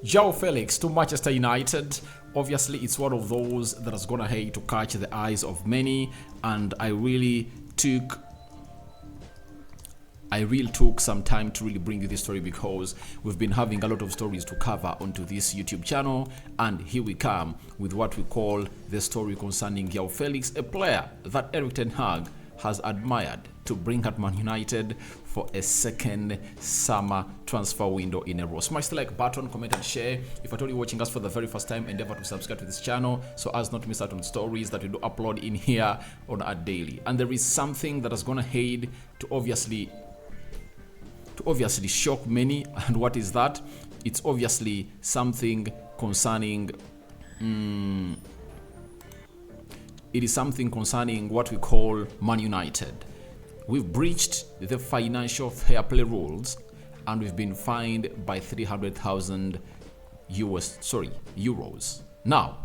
Joao Felix to Manchester United. Obviously, it's one of those that is gonna hate to catch the eyes of many, and I really took some time to really bring you this story because we've been having a lot of stories to cover onto this YouTube channel, and here we come with what we call the story concerning Joao Felix, a player that Erik ten Hag has admired to bring at Man United for a second summer transfer window in a row. Smash the like button, comment and share. If at all you're watching us for the very first time, endeavor to subscribe to this channel so as not to miss out on stories that we do upload in here on a daily. And there is something that is gonna head to obviously shock many. And what is that? It's obviously something concerning it is something concerning what we call Man United. We've breached the financial fair play rules and we've been fined by 300,000 euros. Now,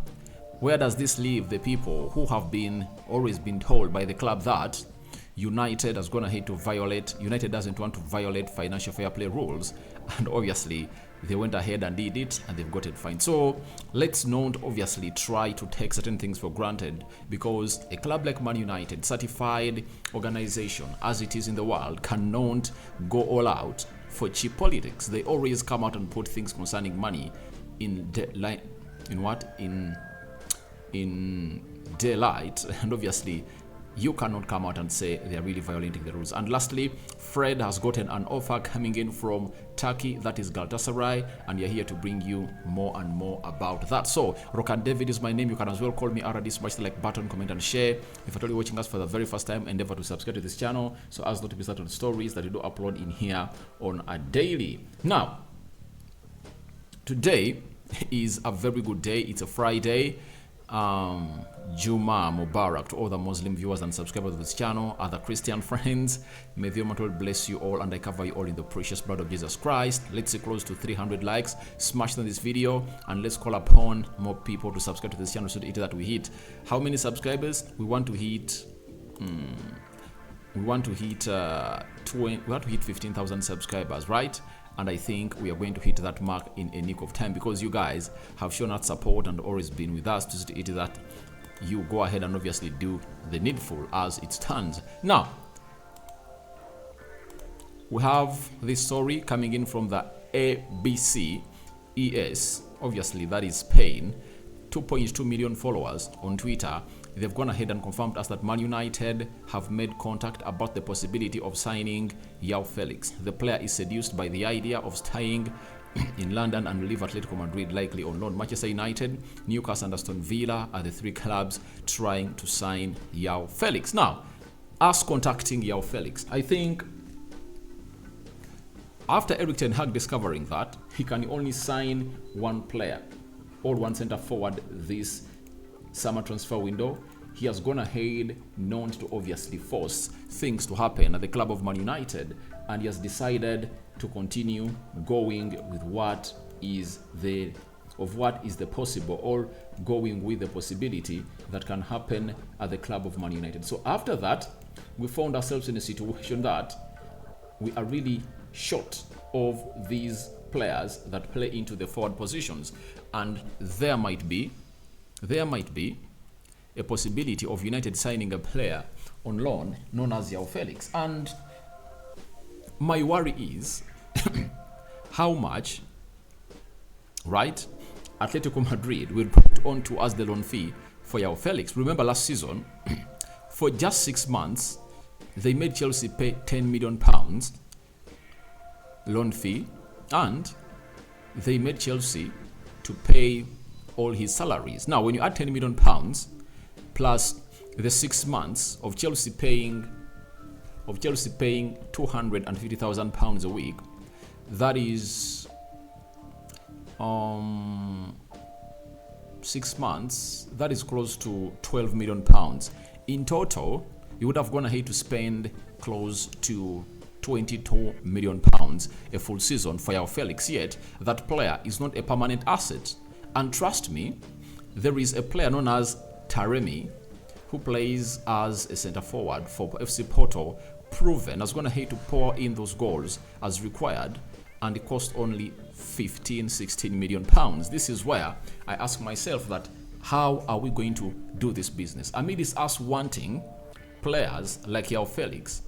where does this leave the people who have always been told by the club that United doesn't want to violate financial fair play rules, and obviously they went ahead and did it and they've got it fine. So let's not obviously try to take certain things for granted, because a club like Man United, certified organization as it is in the world, cannot go all out for cheap politics. They always come out and put things concerning money in daylight, and obviously you cannot come out and say they are really violating the rules. And lastly, Fred has gotten an offer coming in from Turkey, that is Galatasaray, and you're here to bring you more and more about that. So Rokan David is my name. You can as well call me RD. Smash the like button, comment and share. If at all you're watching us for the very first time, endeavor to subscribe to this channel so as not to miss out on stories that we do upload in here on a daily. Now, today is a very good day. It's a Friday. Juma Mubarak to all the Muslim viewers and subscribers of this channel, other Christian friends. May the Almighty bless you all and I cover you all in the precious blood of Jesus Christ. Let's say close to 300 likes. Smash on this video and let's call upon more people to subscribe to this channel so that we hit how many subscribers? We want to hit 15,000 subscribers, right? And I think we are going to hit that mark in a nick of time, because you guys have shown that support and always been with us to see that you go ahead and obviously do the needful as it stands. Now, we have this story coming in from the ABCES, obviously that is Spain, 2.2 million followers on Twitter. They've gone ahead and confirmed us that Man United have made contact about the possibility of signing Joao Felix. The player is seduced by the idea of staying in London and will leave Atletico Madrid likely on loan. Manchester United, Newcastle and Aston Villa are the three clubs trying to sign Joao Felix. Now, us contacting Joao Felix, I think after Erik ten Hag discovering that he can only sign one player or one centre forward this summer transfer window, he has gone ahead not to obviously force things to happen at the club of Man United, and he has decided to continue going with what is the possible, or going with the possibility that can happen at the club of Man United. So after that, we found ourselves in a situation that we are really short of these players that play into the forward positions, and there might be a possibility of United signing a player on loan known as Joao Felix. And my worry is how much, right, Atletico Madrid will put on to us the loan fee for Joao Felix. Remember last season, for just 6 months, they made Chelsea pay £10 million loan fee, and they made Chelsea to pay all his salaries. Now, when you add £10 million plus the 6 months of Chelsea paying £250,000 a week, that is 6 months, that is close to £12 million. In total, you would have gone ahead to spend close to £22 million a full season for Joao Felix, yet that player is not a permanent asset. And trust me, there is a player known as Taremi who plays as a centre forward for FC Porto, proven, is going to hate to pour in those goals as required. and it cost only 15-16 million pounds. This is where I ask myself that how are we going to do this business? Amid is us wanting players like Joao Felix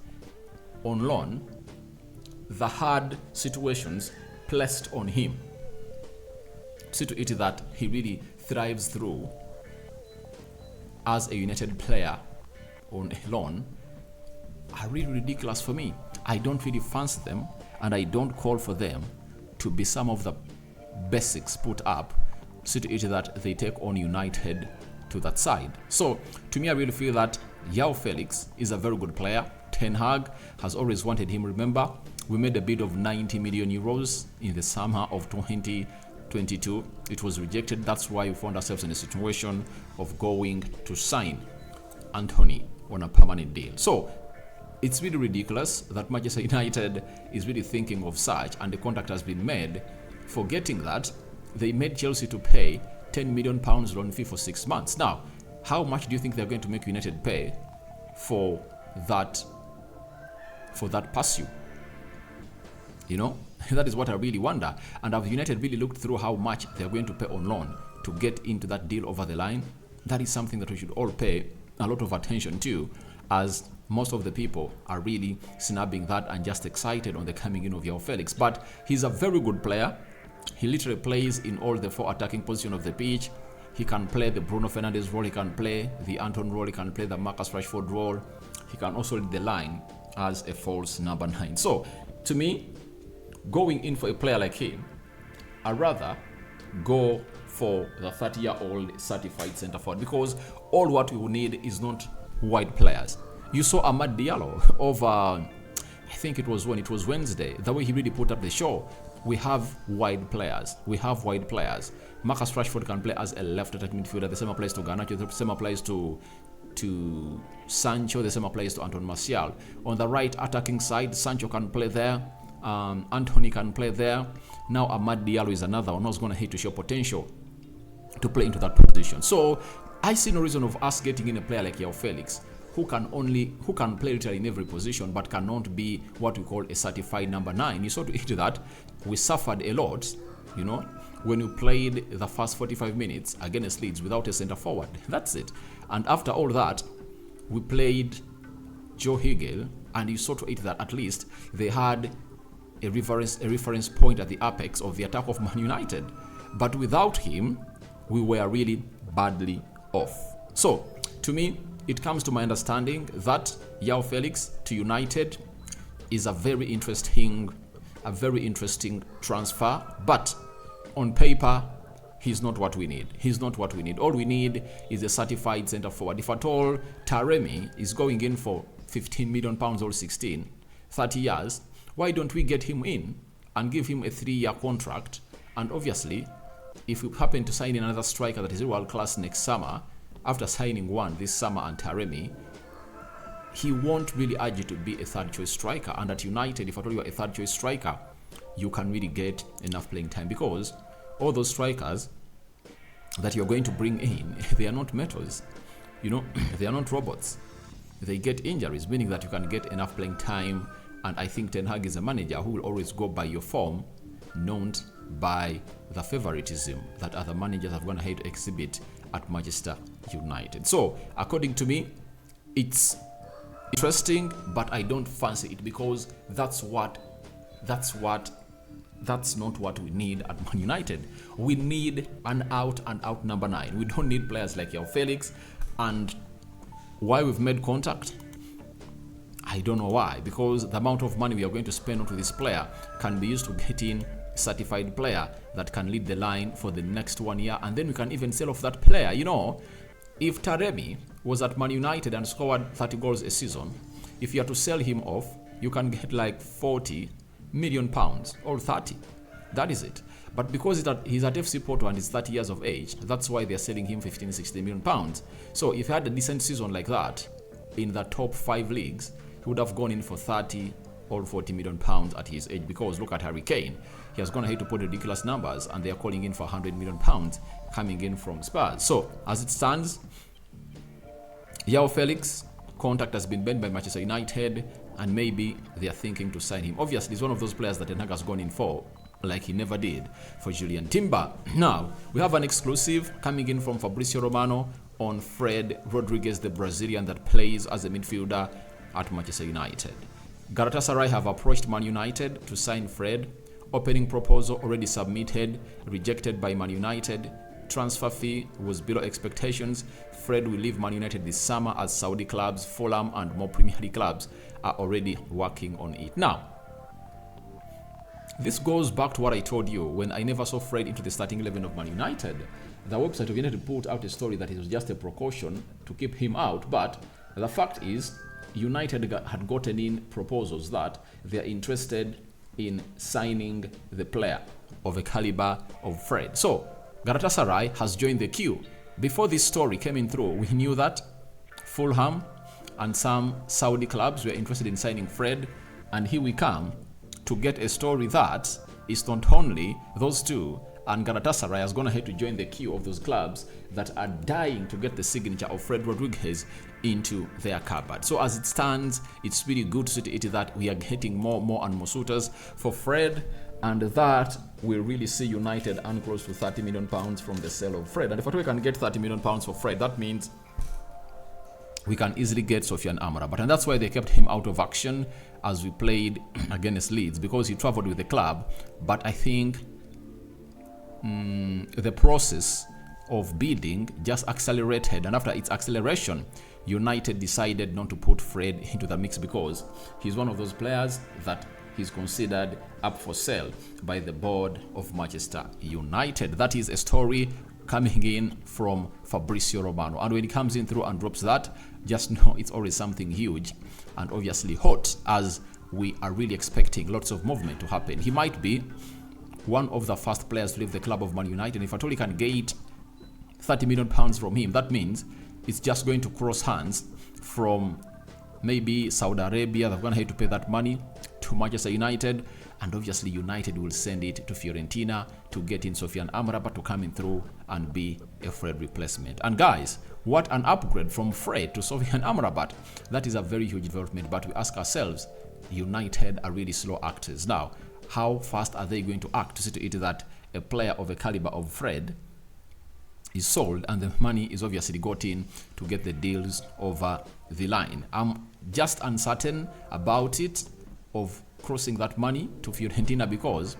on loan, the hard situations placed on him, see to it that he really thrives through as a United player on a loan, are really ridiculous for me. I don't really fancy them, and I don't call for them to be some of the basics put up, see to it that they take on United to that side. So to me, I really feel that Joao Felix is a very good player. Ten Hag has always wanted him. Remember, we made a bid of 90 million euros in the summer of 2022. It was rejected. That's why we found ourselves in a situation of going to sign Anthony on a permanent deal. So it's really ridiculous that Manchester United is really thinking of such, and the contract has been made, forgetting that they made Chelsea to pay £10 million loan fee for 6 months. Now, how much do you think they're going to make United pay for that pursuit? You know, that is what I really wonder. And have United really looked through how much they're going to pay on loan to get into that deal over the line? That is something that we should all pay a lot of attention to, as most of the people are really snubbing that and just excited on the coming in of Joao Felix. But he's a very good player. He literally plays in all the 4 attacking positions of the pitch. He can play the Bruno Fernandes role, he can play the Anton role, he can play the Marcus Rashford role. He can also lead the line as a false number 9. So, to me, going in for a player like him, I'd rather go for the 30-year-old certified centre forward, because all what we will need is not wide players. You saw Amad Diallo over, I think it was Wednesday, the way he really put up the show. We have wide players. Marcus Rashford can play as a left attacking midfielder. The same applies to Garnacho. The same applies to Sancho. The same applies to Anton Martial. On the right attacking side, Sancho can play there. Anthony can play there. Now Amad Diallo is another one who's going to hit to show potential to play into that position. So I see no reason of us getting in a player like Joao Felix, who can play literally in every position, but cannot be what we call a certified number 9. You saw to it that we suffered a lot, you know, when we played the first 45 minutes against Leeds without a centre forward. That's it. And after all that, we played Joe Higel, and you saw to it that at least they had a reference point at the apex of the attack of Man United. But without him, we were really badly off. So, to me, it comes to my understanding that Joao Felix to United is a very interesting transfer, but on paper, he's not what we need. All we need is a certified centre forward. If at all Taremi is going in for £15 million or 16, 30 years, why don't we get him in and give him a 3-year contract? And obviously, if we happen to sign another striker that is world class next summer, after signing one this summer and Taremi, he won't really urge you to be a third choice striker. And at United, if at all you are a third choice striker, you can really get enough playing time, because all those strikers that you're going to bring in, they are not metals, you know, they are not robots. They get injuries, meaning that you can get enough playing time. And I think Ten Hag is a manager who will always go by your form, not by the favoritism that other managers have gone ahead to exhibit at Manchester United. So, according to me, it's interesting, but I don't fancy it, because that's not what we need at Man United. We need an out-and-out number 9. We don't need players like Joao Felix. And why we've made contact, I don't know why, because the amount of money we are going to spend onto this player can be used to get in a certified player that can lead the line for the next 1 year, and then we can even sell off that player. You know, if Taremi was at Man United and scored 30 goals a season, if you are to sell him off, you can get like £40 million or 30. That is it. But because he's at FC Porto and he's 30 years of age, that's why they're selling him £15-16 million. So if he had a decent season like that in the top 5 leagues, he would have gone in for 30 or £40 million at his age, because look at Harry Kane. He has gone ahead to put ridiculous numbers, and they are calling in for £100 million coming in from Spurs. So, as it stands, Joao Felix, contact has been made by Manchester United. and maybe they are thinking to sign him. Obviously, he's one of those players that Ten Hag has gone in for, like he never did for Julian Timber. Now, we have an exclusive coming in from Fabrizio Romano on Fred Rodriguez, the Brazilian that plays as a midfielder at Manchester United. Galatasaray have approached Man United to sign Fred. Opening proposal already submitted, rejected by Man United. Transfer fee was below expectations. Fred will leave Man United this summer as Saudi clubs, Fulham and more Premier League clubs are already working on it. Now, this goes back to what I told you when I never saw Fred into the starting 11 of Man United. The website of United put out a story that it was just a precaution to keep him out, but the fact is United had gotten in proposals that they are interested in signing the player of a caliber of Fred. So Galatasaray has joined the queue. Before this story came in through, we knew that Fulham and some Saudi clubs were interested in signing Fred, and here we come to get a story that is not only those two, and Galatasaray is going to have to join the queue of those clubs that are dying to get the signature of Fred Rodriguez into their cupboard. So as it stands, it's really good to see that we are getting more and more suitors for Fred, and that will really see United earn close to £30 million from the sale of Fred. And if we can get £30 million for Fred, that means we can easily get Sofiane Amrabat. And that's why they kept him out of action as we played against Leeds, because he traveled with the club. But I think the process of bidding just accelerated, and after its acceleration, United decided not to put Fred into the mix because he's one of those players that he's considered up for sale by the board of Manchester United. That is a story coming in from Fabrizio Romano, and when he comes in through and drops that, just know it's always something huge and obviously hot, as we are really expecting lots of movement to happen. He might be one of the first players to leave the club of Man United. If at all he can get £30 million from him, that means it's just going to cross hands from maybe Saudi Arabia. They're going to have to pay that money to Manchester United, and obviously United will send it to Fiorentina to get in Sofiane Amrabat to come in through and be a Fred replacement. And guys, what an upgrade from Fred to Sofiane Amrabat. That is a very huge development, but we ask ourselves, United are really slow actors. Now, how fast are they going to act to see to it that a player of a caliber of Fred is sold and the money is obviously got in to get the deals over the line? I'm just uncertain about it, of crossing that money to Fiorentina, because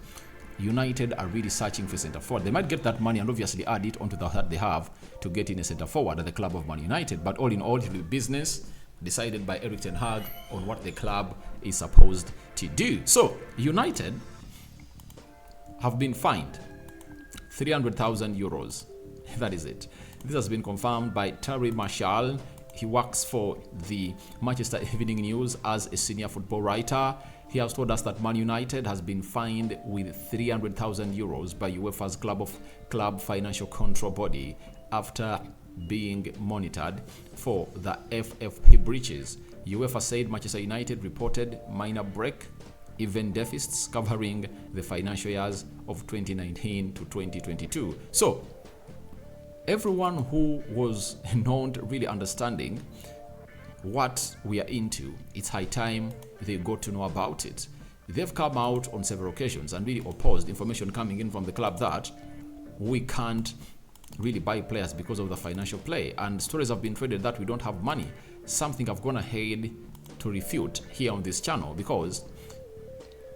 United are really searching for centre forward. They might get that money and obviously add it onto the that they have to get in a centre forward at the club of Man United. But all in all, it will be business decided by Erik Ten Hag on what the club is supposed to do. So United have been fined 300,000 euros. That is it. This has been confirmed by Terry Marshall. He works for the Manchester Evening News as a senior football writer. He has told us that Man United has been fined with 300,000 euros by UEFA's club financial control body after being monitored for the FFP breaches. UEFA said Manchester United reported minor break-even deficits covering the financial years of 2019 to 2022. So everyone who was not really understanding what we are into, it's high time they got to know about it. They've come out on several occasions and really opposed information coming in from the club that we can't really buy players because of the financial play, and stories have been traded that we don't have money. Something I've gone ahead to refute here on this channel, because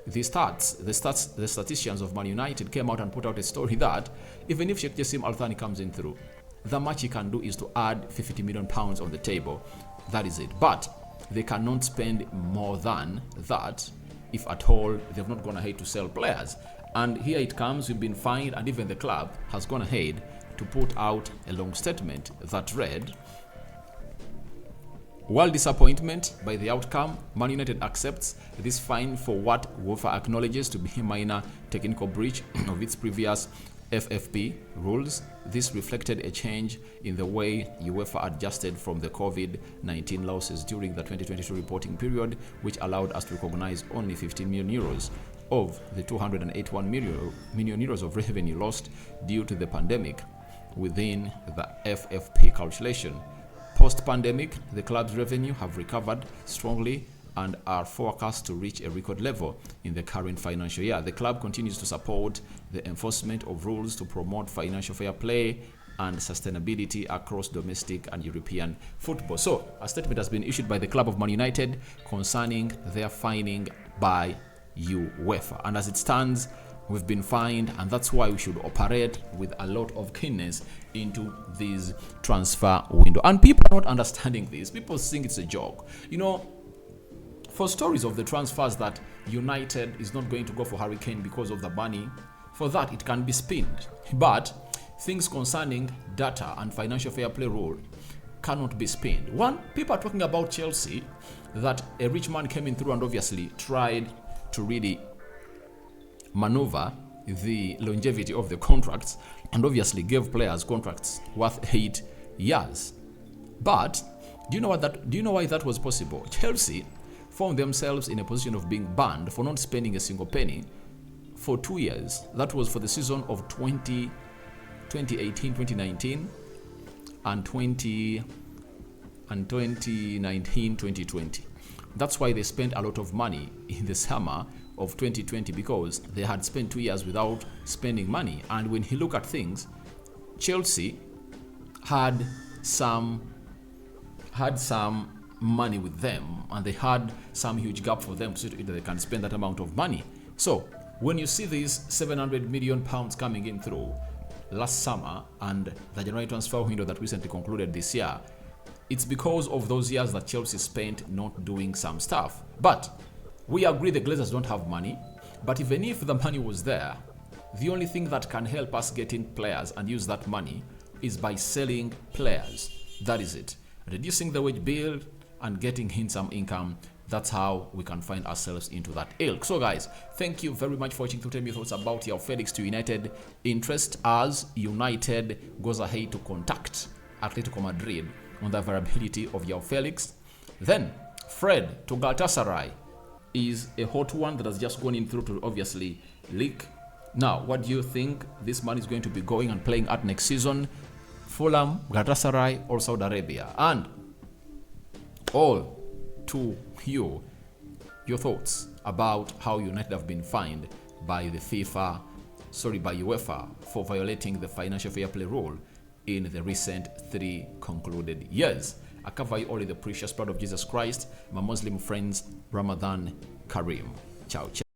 the statisticians of Man United came out and put out a story that even if Sheikh Jassim Al Thani comes in through, the much he can do is to add £50 million on the table. That is it. But they cannot spend more than that if at all they've not gone ahead to sell players. And here it comes, we've been fined, and even the club has gone ahead to put out a long statement that read, while disappointment by the outcome, Man United accepts this fine for what UEFA acknowledges to be a minor technical breach of its previous FFP rules. This reflected a change in the way UEFA adjusted from the COVID-19 losses during the 2022 reporting period, which allowed us to recognize only 15 million euros of the 281 million euros of revenue lost due to the pandemic within the FFP calculation. Post-pandemic, the club's revenue have recovered strongly and are forecast to reach a record level in the current financial year. The club continues to support the enforcement of rules to promote financial fair play and sustainability across domestic and European football. So, a statement has been issued by the club of Man United concerning their fining by UEFA. And as it stands, we've been fined, and that's why we should operate with a lot of keenness into this transfer window. And people are not understanding this. People think it's a joke. You know, for stories of the transfers that United is not going to go for Harry Kane because of the money, for that it can be spinned. But things concerning data and financial fair play rule cannot be spinned. One, people are talking about Chelsea, that a rich man came in through and obviously tried to really maneuver the longevity of the contracts and obviously gave players contracts worth 8 years. But do you know why that was possible? Chelsea found themselves in a position of being banned for not spending a single penny for 2 years. That was for the season of 2018, 2019 and 2019, 2020. That's why they spent a lot of money in the summer of 2020, because they had spent 2 years without spending money. And when you look at things, Chelsea had some money with them, and they had some huge gap for them so that they can spend that amount of money. So when you see these 700 million pounds coming in through last summer and the January transfer window that recently concluded this year, it's because of those years that Chelsea spent not doing some stuff. But we agree the Glazers don't have money, but even if the money was there, the only thing that can help us get in players and use that money is by selling players. That is it. Reducing the wage bill and getting in some income. That's how we can find ourselves into that ilk. So guys, thank you very much for watching. To tell me your thoughts about Joao Felix to United interest, as United goes ahead to contact Atletico Madrid on the availability of Joao Felix. Then Fred to Galatasaray is a hot one that has just gone in through to obviously leak. Now, what do you think this man is going to be going and playing at next season? Fulham, Galatasaray, or Saudi Arabia? And all to you, your thoughts about how United have been fined by by UEFA for violating the financial fair play rule in the recent 3 concluded years. I cover you all in the precious blood of Jesus Christ. My Muslim friends, Ramadan Kareem. Ciao, ciao.